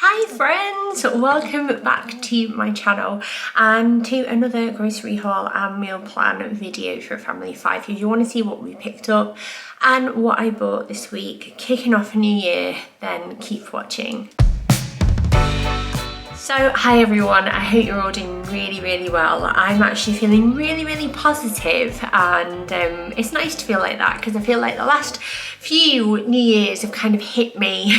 Hi friends, welcome back to my channel and to another grocery haul and meal plan video for a family of 5. If you want to see what we picked up and what I bought this week, kicking off a new year, then keep watching. So hi everyone, I hope you're all doing really well. I'm actually feeling really positive, and it's nice to feel like that because I feel like the last few New Year's have kind of hit me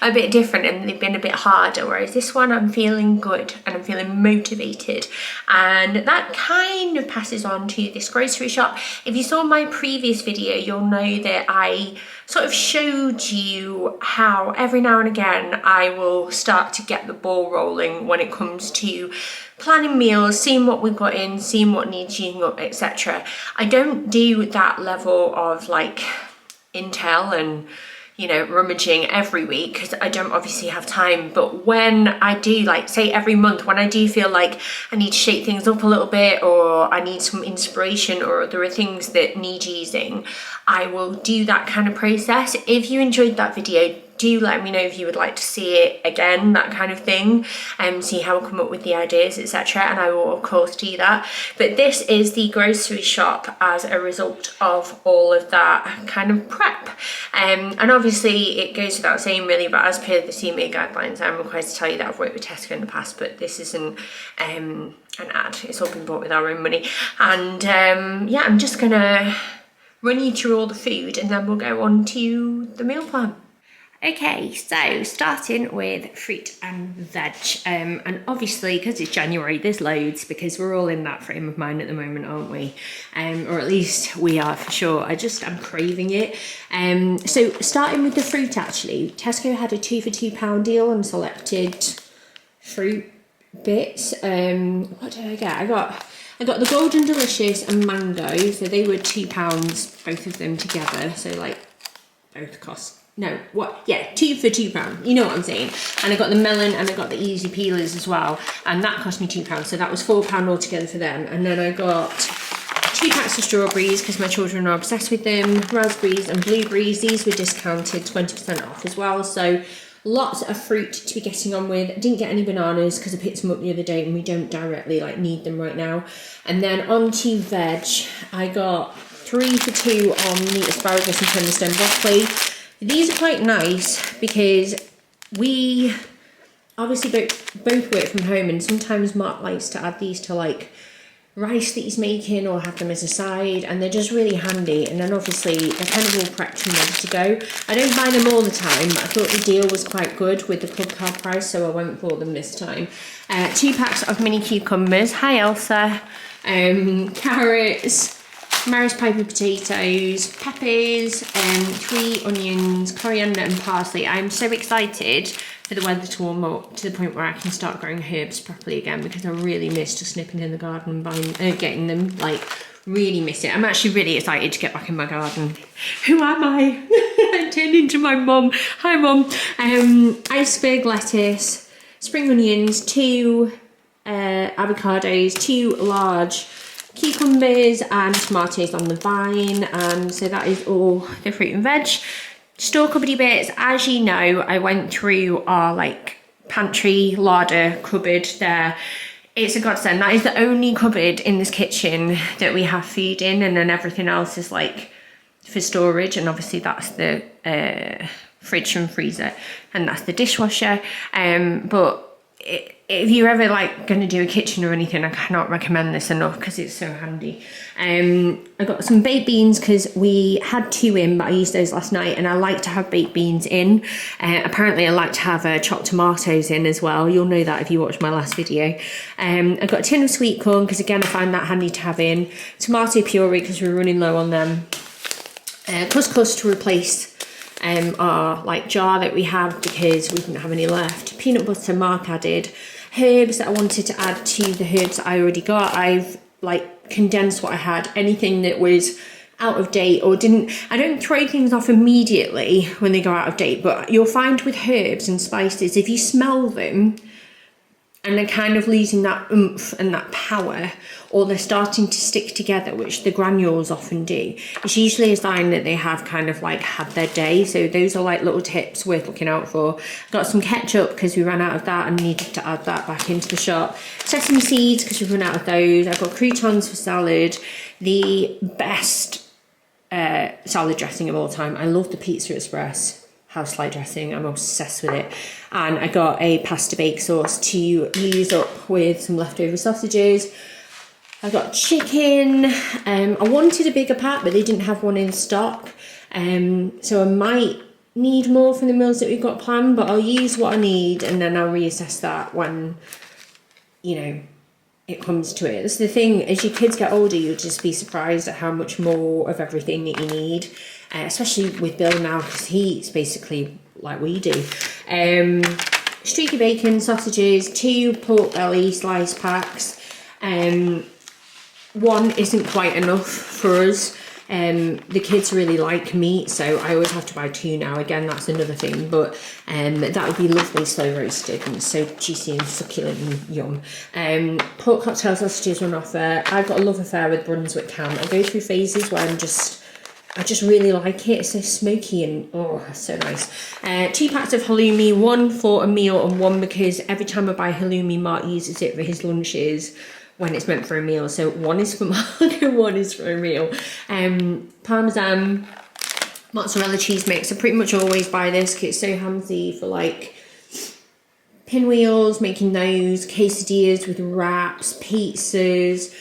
a bit different and they've been a bit harder, whereas this one I'm feeling good and I'm feeling motivated, and that kind of passes on to this grocery shop. If you saw my previous video, you'll know that I sort of showed you how every now and again I will start to get the ball rolling when it comes to planning meals, seeing what we've got in, seeing what needs using up, etc. I don't do that level of like intel and, you know, rummaging every week because I don't obviously have time. But when I do, like say every month, when I do feel like I need to shake things up a little bit or I need some inspiration or there are things that need using, I will do that kind of process. If you enjoyed that video, do let me know if you would like to see it again, that kind of thing, and see how I come up with the ideas, etc. And I will of course do that. But this is the grocery shop as a result of all of that kind of prep. And obviously it goes without saying really, but as per the CMA guidelines, I'm required to tell you that I've worked with Tesco in the past, but this isn't an ad, it's all been bought with our own money. And yeah, I'm just gonna run you through all the food and then we'll go on to the meal plan. Okay, so starting with fruit and veg, and obviously because it's January there's loads because we're all in that frame of mind at the moment, aren't we? Or at least we are for sure. I'm craving it. So starting with the fruit, actually, Tesco had a 2 for £2 deal on selected fruit bits. What did I get? I got the Golden Delicious and Mango, so they were £2, both of them together, so like both cost, no, what, yeah, 2 for £2, you know what I'm saying. And I got the melon and I got the easy peelers as well, and that cost me £2, so that was £4 altogether for them. And then I got 2 packs of strawberries because my children are obsessed with them, raspberries and blueberries. These were discounted 20% off as well, so lots of fruit to be getting on with. I didn't get any bananas because I picked them up the other day and we don't directly like need them right now. And then on to veg, I got 3 for £2 on the asparagus and Pemberstone broccoli. These are quite nice because we obviously both work from home, and sometimes Mark likes to add these to like rice that he's making or have them as a side, and they're just really handy. And then obviously they're kind of all prepped and ready to go. I don't buy them all the time, but I thought the deal was quite good with the club card price, so I went for them this time. 2 packs of mini cucumbers, hi Elsa, carrots, Maris Piper potatoes, peppers, 3 onions, coriander and parsley. I'm so excited for the weather to warm up to the point where I can start growing herbs properly again, because I really miss just nipping in the garden and buying, getting them, like really miss it. I'm actually really excited to get back in my garden. Who am I? I turned into my mum. Hi mum. Iceberg lettuce, spring onions, 2 avocados, 2 large cucumbers and tomatoes on the vine. So that is all the fruit and veg. Store cupboardy bits, as you know, I went through our like pantry, larder, cupboard there. It's a godsend. That is the only cupboard in this kitchen that we have food in, and then everything else is like for storage, and obviously that's the fridge and freezer, and that's the dishwasher. But if you're ever like going to do a kitchen or anything, I cannot recommend this enough because it's so handy. I got some baked beans because we had 2 in, but I used those last night, and I like to have baked beans in. Apparently I like to have chopped tomatoes in as well. You'll know that if you watched my last video. I got a tin of sweet corn because again I find that handy to have in. Tomato puree because we're running low on them. Couscous to replace our like jar that we have because we didn't have any left. Peanut butter Mark added. Herbs that I wanted to add to the herbs that I already got, I've like condensed what I had. Anything that was out of date or didn't, I don't throw things off immediately when they go out of date, but you'll find with herbs and spices, if you smell them and they're kind of losing that oomph and that power, or they're starting to stick together, which the granules often do, it's usually a sign that they have kind of like had their day. So those are like little tips worth looking out for. Got some ketchup because we ran out of that and needed to add that back into the shop. Sesame seeds because we've run out of those. I've got croutons for salad. The best salad dressing of all time. I love the Pizza Express house light dressing. I'm obsessed with it. And I got a pasta bake sauce to use up with some leftover sausages. I got chicken. I wanted a bigger pack, but they didn't have one in stock. So I might need more for the meals that we've got planned, but I'll use what I need and then I'll reassess that when, you know, it comes to it. That's the thing, as your kids get older, you'll just be surprised at how much more of everything that you need, especially with Bill now, because he eats basically like we do. Streaky bacon, sausages, 2 pork belly slice packs. One isn't quite enough for us. The kids really like meat, so I always have to buy 2 now. Again, that's another thing, but that would be lovely slow roasted and so juicy and succulent and yum. Pork cocktail sausages on offer. I've got a love affair with Brunswick ham. I go through phases where I just really like it. It's so smoky and oh, so nice. 2 packs of halloumi, 1 for a meal and 1 because every time I buy halloumi, Mark uses it for his lunches when it's meant for a meal. So 1 is for Mark and 1 is for a meal. Parmesan, mozzarella cheese mix. I pretty much always buy this because it's so handy for like pinwheels, making those, quesadillas with wraps, pizzas,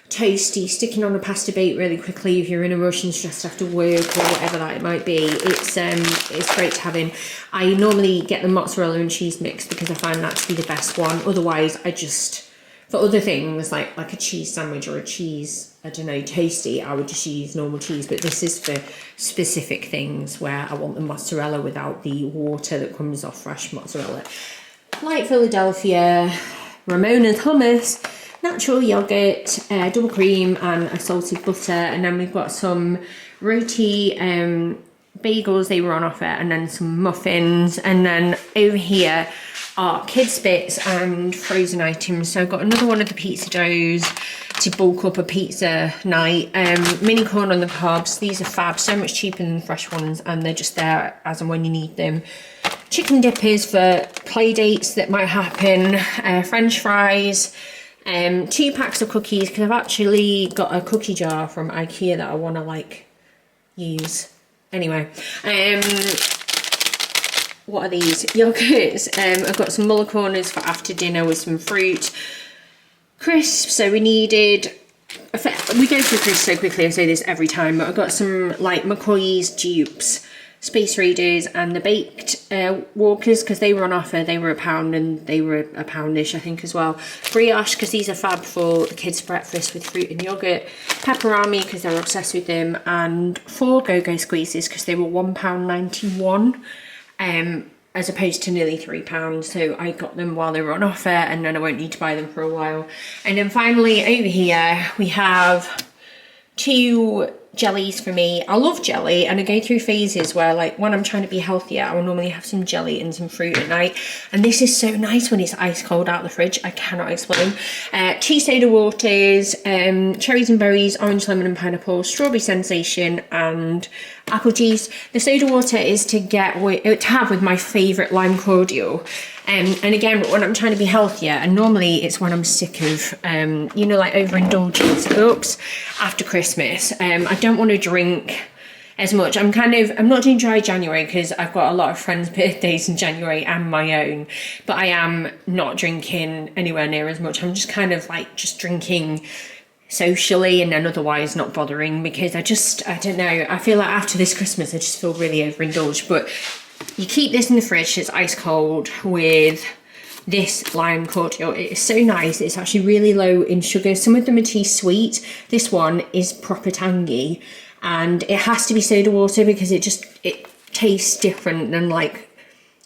toasty, sticking on a pasta bake really quickly if you're in a rush and stressed after work or whatever that it might be. It's great to have in. I normally get the mozzarella and cheese mix because I find that to be the best one. Otherwise, I just, for other things like a cheese sandwich or a cheese, I don't know, toasty, I would just use normal cheese. But this is for specific things where I want the mozzarella without the water that comes off fresh mozzarella. Light Philadelphia, Ramona's hummus, natural yogurt, double cream and a salted butter, and then we've got some roti bagels, they were on offer, and then some muffins, and then over here are kids bits and frozen items. So I've got another one of the pizza doughs to bulk up a pizza night. Mini corn on the cobs, these are fab, so much cheaper than fresh ones, and they're just there as and when you need them. Chicken dippers for play dates that might happen, French fries, 2 packs of cookies because I've actually got a cookie jar from IKEA that I want to like use. Anyway, what are these? Yogurts. I've got some muller corners for after dinner with some fruit. Crisps, so we needed, we go through crisps so quickly, I say this every time, but I've got some like McCoy's dupes, Space Raiders and the baked Walkers because they were on offer. They were £1 and they were a poundish I think as well. Brioche because these are fab for the kids' breakfast with fruit and yoghurt. Pepperami because they're obsessed with them, and 4 Go-Go squeezes because they were £1.91 as opposed to nearly £3. So I got them while they were on offer and then I won't need to buy them for a while. And then finally over here we have 2 jellies for me. I love jelly and I go through phases where like when I'm trying to be healthier I will normally have some jelly and some fruit at night, and this is so nice when it's ice cold out of the fridge. I cannot explain. 2 soda waters, cherries and berries, orange, lemon and pineapple, strawberry sensation and apple juice. The soda water is to have with my favourite lime cordial. And again, when I'm trying to be healthier, and normally it's when I'm sick of, you know, like overindulgence, after Christmas, I don't want to drink as much. I'm not doing dry January because I've got a lot of friends' birthdays in January and my own, but I am not drinking anywhere near as much. I'm just kind of like just drinking socially and then otherwise not bothering because I don't know, I feel like after this Christmas I just feel really overindulged. But you keep this in the fridge, it's ice cold, with this lime cordial. It is so nice. It's actually really low in sugar. Some of them are too sweet. This one is proper tangy, and it has to be soda water because it tastes different than like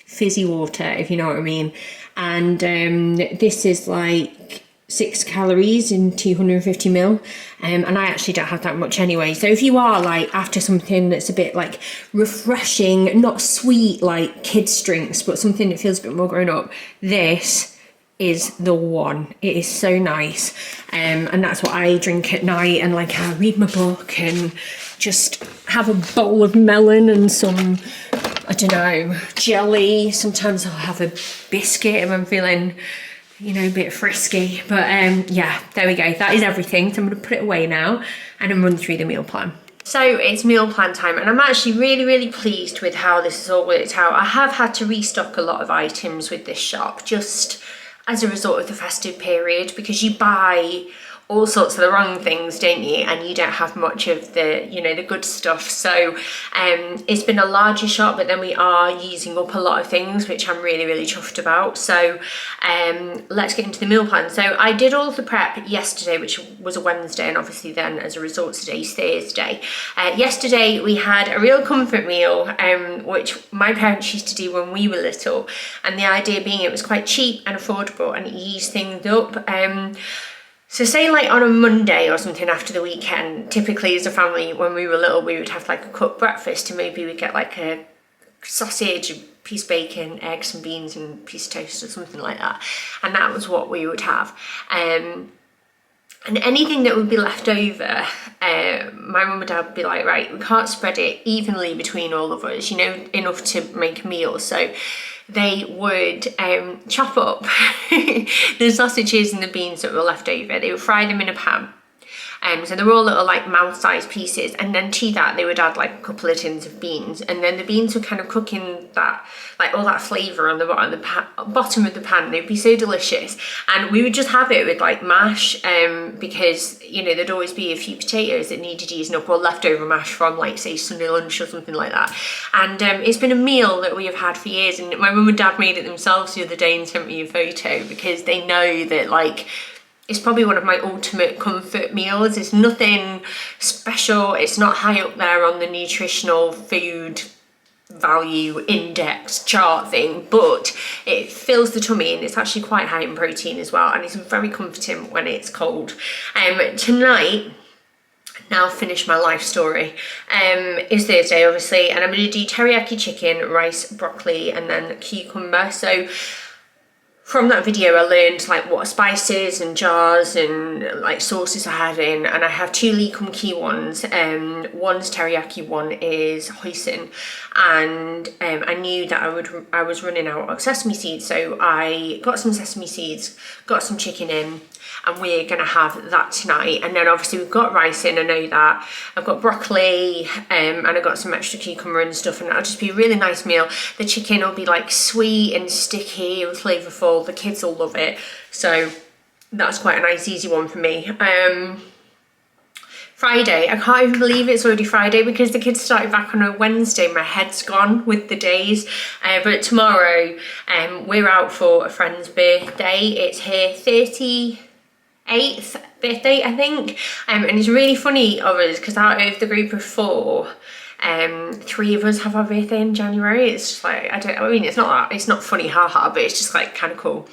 fizzy water, if you know what I mean. And this is like 6 calories in 250 ml, and I actually don't have that much anyway. So if you are like after something that's a bit like refreshing, not sweet like kids drinks, but something that feels a bit more grown up, this is the one. It is so nice, and that's what I drink at night, and like I read my book and just have a bowl of melon and some, I don't know, jelly. Sometimes I'll have a biscuit if I'm feeling, you know, a bit frisky. But yeah, there we go. That is everything. So I'm going to put it away now and then run through the meal plan. So it's meal plan time, and I'm actually really pleased with how this has all worked out. I have had to restock a lot of items with this shop just as a result of the festive period, because you buy all sorts of the wrong things, don't you? And you don't have much of the, you know, the good stuff. So it's been a larger shop, but then we are using up a lot of things, which I'm really chuffed about. So let's get into the meal plan. So I did all the prep yesterday, which was a Wednesday, and obviously then as a result today's Thursday. Yesterday we had a real comfort meal, which my parents used to do when we were little, and the idea being it was quite cheap and affordable and it eased things up. So say like on a Monday or something after the weekend, typically as a family when we were little, we would have like a cooked breakfast, and maybe we'd get like a sausage, a piece of bacon, eggs and beans and a piece of toast or something like that. And that was what we would have. And anything that would be left over, my mum and dad would be like, right, we can't spread it evenly between all of us, you know, enough to make a meal. So they would chop up the sausages and the beans that were left over. They would fry them in a pan. So they were all little like mouth-sized pieces, and then to that they would add like a couple of tins of beans, and then the beans would kind of cook in that, like all that flavour on the bottom of the pan. They'd be so delicious, and we would just have it with like mash, because, you know, there'd always be a few potatoes that needed using up, or leftover mash from like say Sunday lunch or something like that. And it's been a meal that we have had for years, and my mum and dad made it themselves the other day and sent me a photo, because they know that like it's probably one of my ultimate comfort meals. It's nothing special. It's not high up there on the nutritional food value index chart thing, but it fills the tummy, and it's actually quite high in protein as well, and it's very comforting when it's cold. Tonight, now finish my life story, is Thursday obviously, and I'm going to do teriyaki chicken, rice, broccoli and then cucumber. So from that video I learned like what spices and jars and like sauces I had in, and I have two Lee Kum Kee ones. One's teriyaki, one is hoisin, and I knew that I was running out of sesame seeds, so I got some sesame seeds, got some chicken in, and we're gonna have that tonight. And then obviously we've got rice in, I know that. I've got broccoli, and I've got some extra cucumber and stuff, and that'll just be a really nice meal. The chicken will be like sweet and sticky and flavourful. The kids will love it. So that's quite a nice easy one for me. Friday, I can't even believe it's already Friday, because the kids started back on a Wednesday. My head's gone with the days. But tomorrow, we're out for a friend's birthday. It's her 38th birthday, I think. And it's really funny of us, because out of the group of 4, 3 of us have our birthday in January. It's just like, it's not funny, haha, but it's just like kind of cool.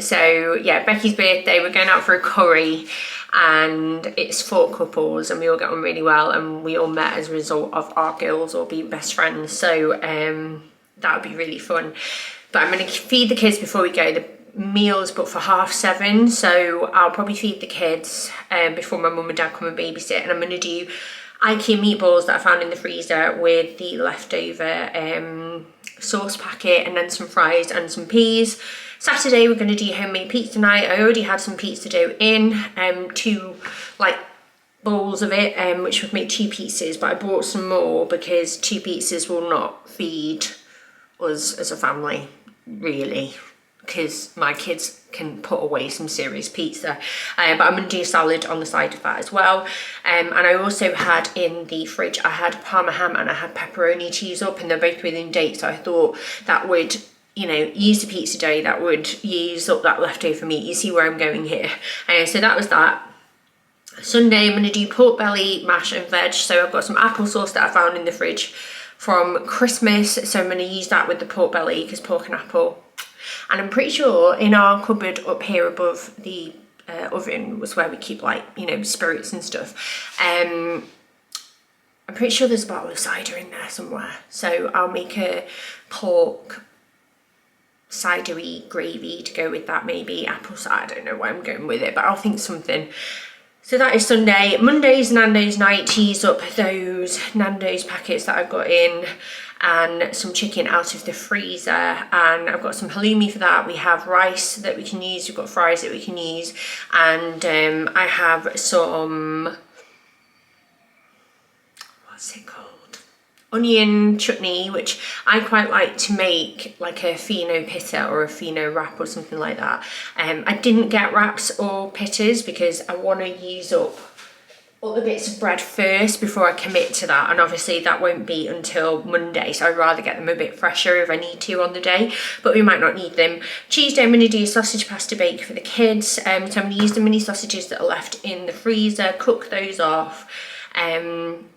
So yeah, Becky's birthday, we're going out for a curry, and it's 4 couples, and we all get on really well, and we all met as a result of our girls all being best friends. So that would be really fun. But I'm going to feed the kids before we go. The meals booked for 7:30, so I'll probably feed the kids before my mum and dad come and babysit, and I'm going to do IKEA meatballs that I found in the freezer with the leftover sauce packet, and then some fries and some peas. Saturday we're going to do homemade pizza night. I already had some pizza dough in, 2 like bowls of it, which would make 2 pizzas, but I bought some more because 2 pizzas will not feed us as a family, really, because my kids can put away some serious pizza. But I'm going to do a salad on the side of that as well. And I also had in the fridge, I had Parma ham and I had pepperoni to use up, and they're both within date, so I thought that would, you know, use the pizza dough, that would use up that leftover meat. You see where I'm going here. So that was that. Sunday I'm going to do pork belly, mash and veg. So I've got some applesauce that I found in the fridge from Christmas, so I'm going to use that with the pork belly, because pork and apple. And I'm pretty sure in our cupboard up here above the oven was where we keep, like, you know, spirits and stuff. I'm pretty sure there's a bottle of cider in there somewhere. So I'll make a pork cidery gravy to go with that, maybe apple cider. I don't know where I'm going with it, but I'll think something. So that is Sunday. Monday's Nando's night to use up those Nando's packets that I've got in, and some chicken out of the freezer, and I've got some halloumi for that. We have rice that we can use, we've got fries that we can use, and I have some, what's it called? Onion chutney, which I quite like to make like a fino pitta or a fino wrap or something like that. I didn't get wraps or pittas because I want to use up all the bits of bread first before I commit to that, and obviously that won't be until Monday, so I'd rather get them a bit fresher if I need to on the day, but we might not need them. Tuesday I'm going to do sausage pasta bake for the kids, so I'm going to use the mini sausages that are left in the freezer, cook those off,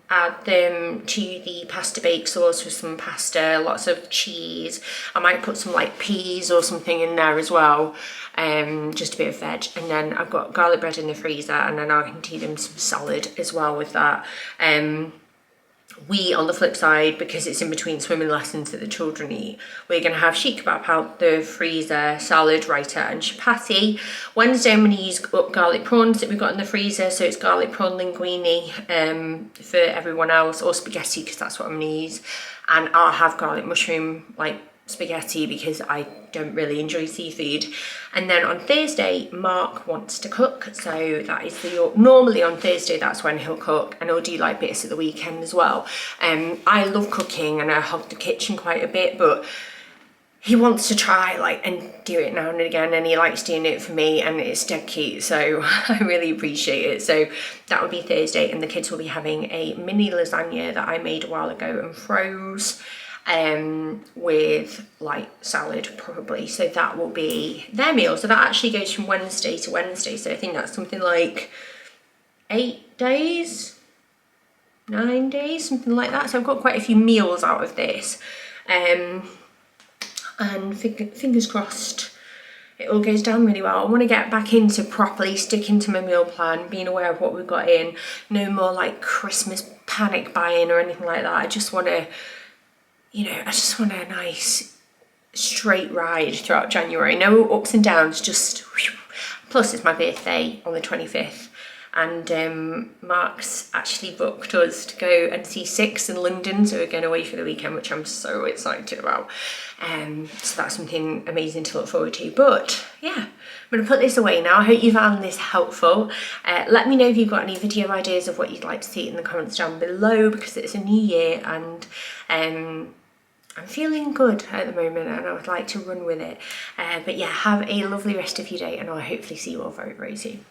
add them to the pasta bake sauce with some pasta, lots of cheese. I might put some like peas or something in there as well, just a bit of veg. And then I've got garlic bread in the freezer, and then I can do them some salad as well with that. We, on the flip side, because it's in between swimming lessons that the children eat, we're going to have Sheek kebab out the freezer, salad, raita and chapatti. Wednesday I'm going to use up garlic prawns that we've got in the freezer, so it's garlic prawn linguine for everyone else, or spaghetti because that's what I'm going to use. And I'll have garlic mushroom like spaghetti because I don't really enjoy seafood. And then on Thursday Mark wants to cook, so that is normally on Thursday that's when he'll cook, and he'll do like bits at the weekend as well. I love cooking and I hog the kitchen quite a bit, but he wants to try like and do it now and again, and he likes doing it for me, and it's dead cute, so I really appreciate it. So that will be Thursday, and the kids will be having a mini lasagna that I made a while ago and froze, with like salad probably, so that will be their meal. So that actually goes from Wednesday to Wednesday, so I think that's something like 8 days, 9 days, something like that. So I've got quite a few meals out of this, and fingers crossed it all goes down really well. I want to get back into properly sticking to my meal plan, being aware of what we've got in, no more like Christmas panic buying or anything like that. I just want to, you know, I just want a nice straight ride throughout January. No ups and downs, just whew. Plus it's my birthday on the 25th, and Mark's actually booked us to go and see Six in London, so we're going away for the weekend, which I'm so excited about. So that's something amazing to look forward to. But yeah, I'm going to put this away now. I hope you found this helpful. Let me know if you've got any video ideas of what you'd like to see in the comments down below, because it's a new year, and I'm feeling good at the moment, and I would like to run with it. But yeah, have a lovely rest of your day, and I'll hopefully see you all very, very soon.